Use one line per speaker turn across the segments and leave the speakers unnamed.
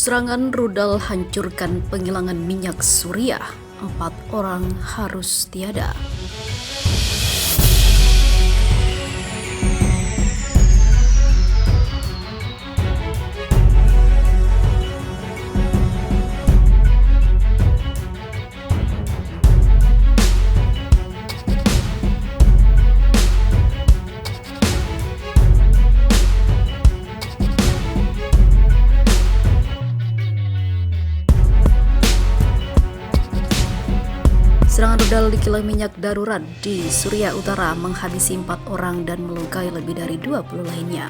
Serangan rudal hancurkan penghilangan minyak Suriah. 4 orang harus tiada. Serangan rudal di kilang minyak darurat di Suriah Utara menghabisi 4 orang dan melukai lebih dari 20 lainnya.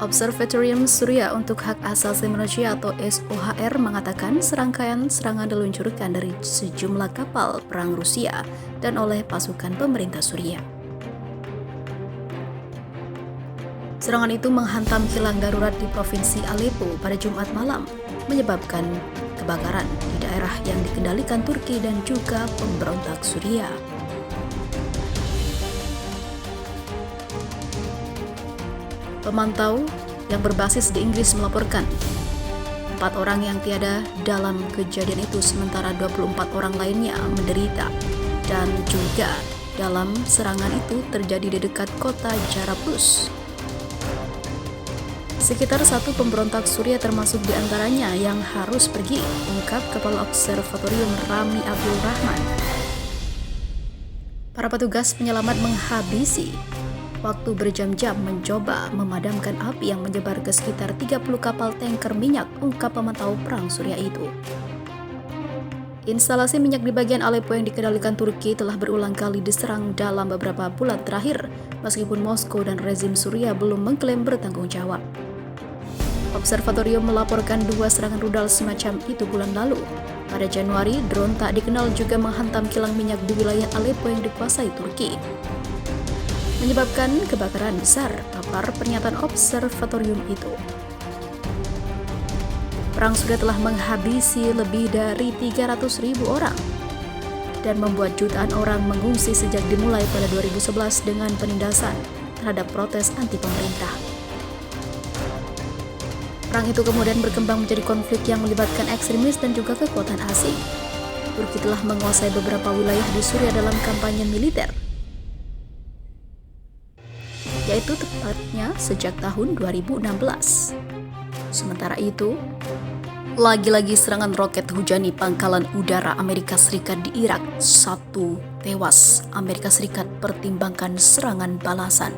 Observatorium Suriah untuk Hak Asasi Manusia atau SOHR mengatakan serangkaian serangan diluncurkan dari sejumlah kapal perang Rusia dan oleh pasukan pemerintah Suriah. Serangan itu menghantam kilang darurat di Provinsi Aleppo pada Jumat malam, menyebabkan kebakaran di daerah yang dikendalikan Turki dan juga pemberontak Suriah. Pemantau yang berbasis di Inggris melaporkan 4 orang yang tiada dalam kejadian itu, sementara 24 orang lainnya menderita, dan juga dalam serangan itu terjadi di dekat kota Jarablus. Sekitar 1 pemberontak Suriah termasuk diantaranya yang harus pergi, ungkap Kepala Observatorium Rami Abdul Rahman. Para petugas penyelamat menghabisi waktu berjam-jam mencoba memadamkan api yang menyebar ke sekitar 30 kapal tanker minyak, ungkap pemantau perang Suriah itu. Instalasi minyak di bagian Aleppo yang dikendalikan Turki telah berulang kali diserang dalam beberapa bulan terakhir, meskipun Moskow dan rezim Suriah belum mengklaim bertanggung jawab. Observatorium melaporkan 2 serangan rudal semacam itu bulan lalu. Pada Januari, drone tak dikenal juga menghantam kilang minyak di wilayah Aleppo yang dikuasai Turki, menyebabkan kebakaran besar, papar pernyataan observatorium itu. Perang Suriah telah menghabisi lebih dari 300.000 orang dan membuat jutaan orang mengungsi sejak dimulai pada 2011 dengan penindasan terhadap protes anti pemerintah. Perang itu kemudian berkembang menjadi konflik yang melibatkan ekstremis dan juga kekuatan asing. Turki telah menguasai beberapa wilayah di Suriah dalam kampanye militer, yaitu tepatnya sejak tahun 2016. Sementara itu, lagi-lagi serangan roket hujani pangkalan udara Amerika Serikat di Irak. 1 tewas, Amerika Serikat pertimbangkan serangan balasan.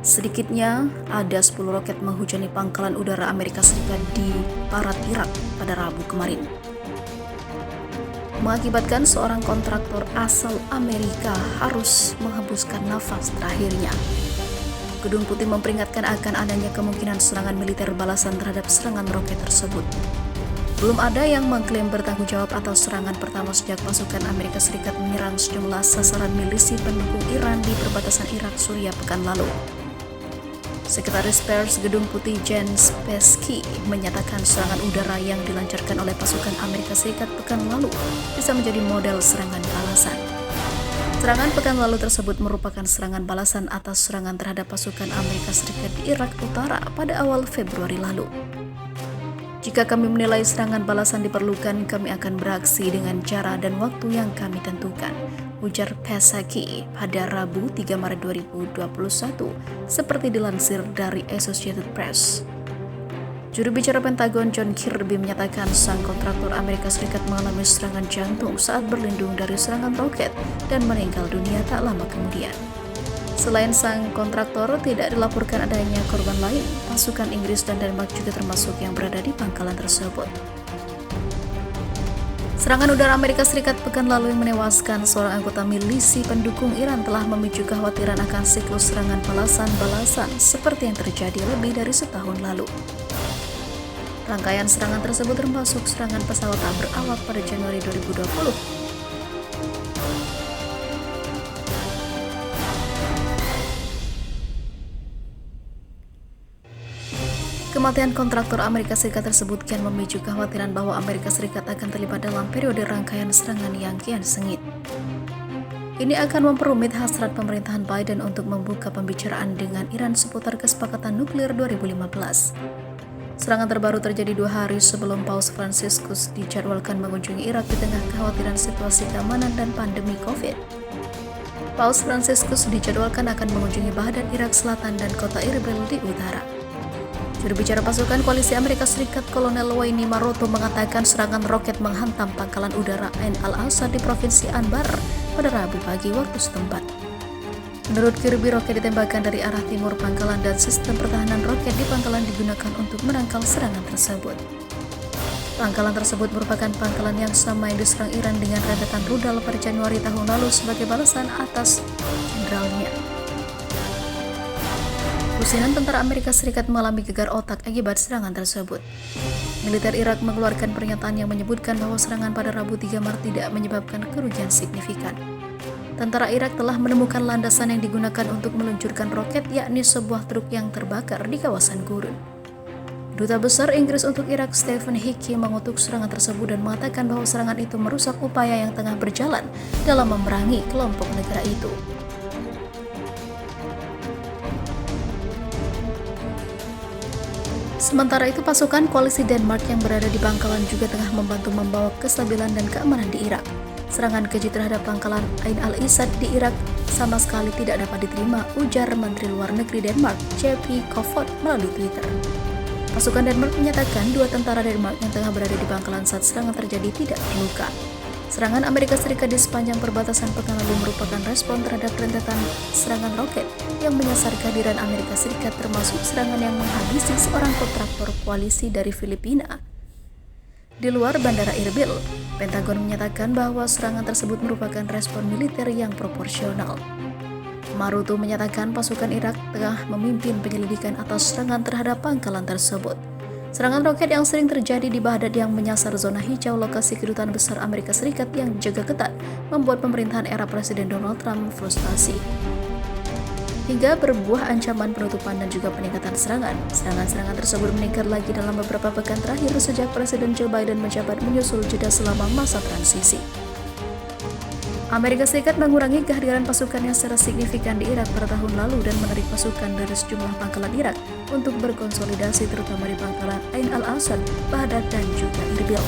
Sedikitnya ada 10 roket menghujani pangkalan udara Amerika Serikat di barat Irak pada Rabu kemarin, mengakibatkan seorang kontraktor asal Amerika harus menghembuskan nafas terakhirnya. Gedung Putih memperingatkan akan adanya kemungkinan serangan militer balasan terhadap serangan roket tersebut. Belum ada yang mengklaim bertanggung jawab atas serangan pertama sejak pasukan Amerika Serikat menyerang sejumlah sasaran milisi pendukung Iran di perbatasan Irak Suriah pekan lalu. Sekretaris Pers Gedung Putih Jen Psaki menyatakan serangan udara yang dilancarkan oleh pasukan Amerika Serikat pekan lalu bisa menjadi model serangan balasan. Serangan pekan lalu tersebut merupakan serangan balasan atas serangan terhadap pasukan Amerika Serikat di Irak Utara pada awal Februari lalu. Jika kami menilai serangan balasan diperlukan, kami akan beraksi dengan cara dan waktu yang kami tentukan, ujar Psaki pada Rabu 3 Maret 2021, seperti dilansir dari Associated Press. Juru bicara Pentagon John Kirby menyatakan sang kontraktor Amerika Serikat mengalami serangan jantung saat berlindung dari serangan roket dan meninggal dunia tak lama kemudian. Selain sang kontraktor, tidak dilaporkan adanya korban lain. Pasukan Inggris dan Denmark juga termasuk yang berada di pangkalan tersebut. Serangan udara Amerika Serikat pekan lalu yang menewaskan seorang anggota milisi pendukung Iran telah memicu kekhawatiran akan siklus serangan balasan seperti yang terjadi lebih dari setahun lalu. Rangkaian serangan tersebut termasuk serangan pesawat tak berawak pada Januari 2020. Kematian kontraktor Amerika Serikat tersebut kian memicu kekhawatiran bahwa Amerika Serikat akan terlibat dalam periode rangkaian serangan yang kian sengit. Ini akan memperumit hasrat pemerintahan Biden untuk membuka pembicaraan dengan Iran seputar kesepakatan nuklir 2015. Serangan terbaru terjadi 2 hari sebelum Paus Fransiskus dijadwalkan mengunjungi Irak di tengah kekhawatiran situasi keamanan dan pandemi COVID. Paus Fransiskus dijadwalkan akan mengunjungi Baghdad, Irak Selatan dan kota Erbil di utara. Juru bicara pasukan koalisi Amerika Serikat Kolonel Wayne Maroto mengatakan serangan roket menghantam pangkalan udara Ain al-Assad di Provinsi Anbar pada Rabu pagi waktu setempat. Menurut Kirby, roket ditembakkan dari arah timur pangkalan dan sistem pertahanan roket di pangkalan digunakan untuk menangkal serangan tersebut. Pangkalan tersebut merupakan pangkalan yang sama yang diserang Iran dengan rentetan rudal pada Januari tahun lalu sebagai balasan atas jenderalnya. Pusihan tentara Amerika Serikat mengalami gegar otak akibat serangan tersebut. Militer Irak mengeluarkan pernyataan yang menyebutkan bahwa serangan pada Rabu 3 Maret tidak menyebabkan kerugian signifikan. Tentara Irak telah menemukan landasan yang digunakan untuk meluncurkan roket, yakni sebuah truk yang terbakar di kawasan gurun. Duta Besar Inggris untuk Irak Stephen Hickey mengutuk serangan tersebut dan mengatakan bahwa serangan itu merusak upaya yang tengah berjalan dalam memerangi kelompok negara itu. Sementara itu, pasukan koalisi Denmark yang berada di pangkalan juga tengah membantu membawa kestabilan dan keamanan di Irak. Serangan keji terhadap pangkalan Ain al-Assad di Irak sama sekali tidak dapat diterima, ujar Menteri Luar Negeri Denmark, Jeppe Kofod, melalui Twitter. Pasukan Denmark menyatakan 2 tentara Denmark yang tengah berada di pangkalan saat serangan terjadi tidak terluka. Serangan Amerika Serikat di sepanjang perbatasan pekan lalu merupakan respon terhadap rentetan serangan roket yang menyasar kehadiran Amerika Serikat, termasuk serangan yang menghabisi seorang kontraktor koalisi dari Filipina. Di luar Bandara Erbil, Pentagon menyatakan bahwa serangan tersebut merupakan respon militer yang proporsional. Maroto menyatakan pasukan Irak tengah memimpin penyelidikan atas serangan terhadap pangkalan tersebut. Serangan roket yang sering terjadi di Baghdad yang menyasar zona hijau lokasi kedutaan besar Amerika Serikat yang jaga ketat membuat pemerintahan era Presiden Donald Trump frustasi. Hingga berbuah ancaman penutupan dan juga peningkatan serangan. Serangan-serangan tersebut meningkat lagi dalam beberapa pekan terakhir sejak Presiden Joe Biden menjabat menyusul jeda selama masa transisi. Amerika Serikat mengurangi kehadiran pasukannya secara signifikan di Irak pada tahun lalu dan menarik pasukan dari sejumlah pangkalan Irak untuk berkonsolidasi terutama di pangkalan Ain al-Assad, Baghdad dan juga Erbil.